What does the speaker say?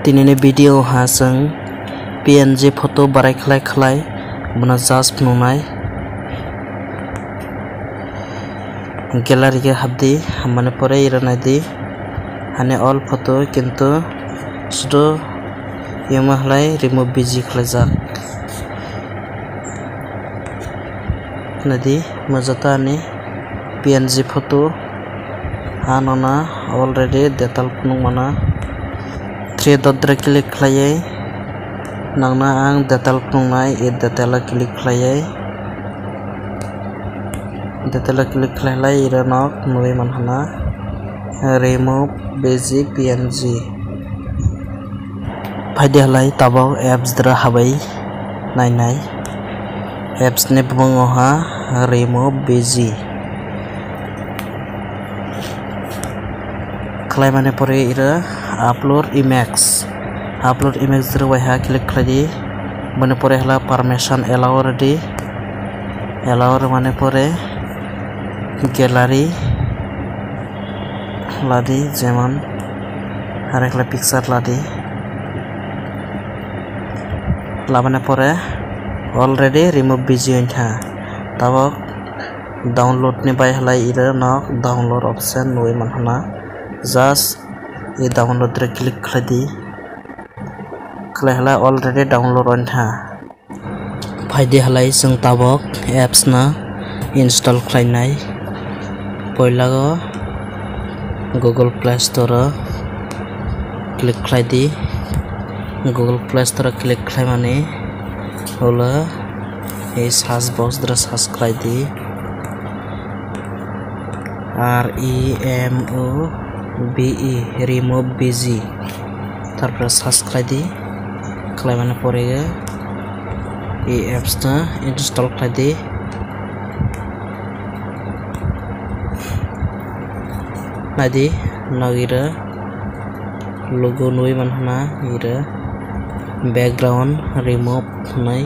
Tinini video hasang PNG photo barai khlai muna just nunai gallery ke habdi hamane pore iranai di hane all photo kintu sudo yama khlai remove busy khlaijak nadi majata ni PNG photo hanona already detal phunung mana 3 dot click khlaiye nangna ang detal phungnai e detal click khlaiye detal click khlailai iranok nui manhana remove busy PNG faide halai tabau apps dra habai nainai apps ne bungo ha remove busy khlai mane pore ira upload image dra wai ha click khlai mane pore hala permission allow ready allow mane pore gallery ladi যেমন আরেকলা picture লাদি লাবানে পরে already remove busy হইতা তাবক download নি by হলাই ইরে knock download option নই মানহনা just এই download রে click khadi হলা already download হইতা ফাইদে হলাই जों তাবক অ্যাপস না install খাইনাই পয়লাগো Google Play Store click khlaidi Google Play Store click khlai mane hola ei search box dra search khlaidi remove busy tarpor search khlaidi khlai mane pore ei apps ta install khlaidi nadi nagira logo nui manhana ira background remove nai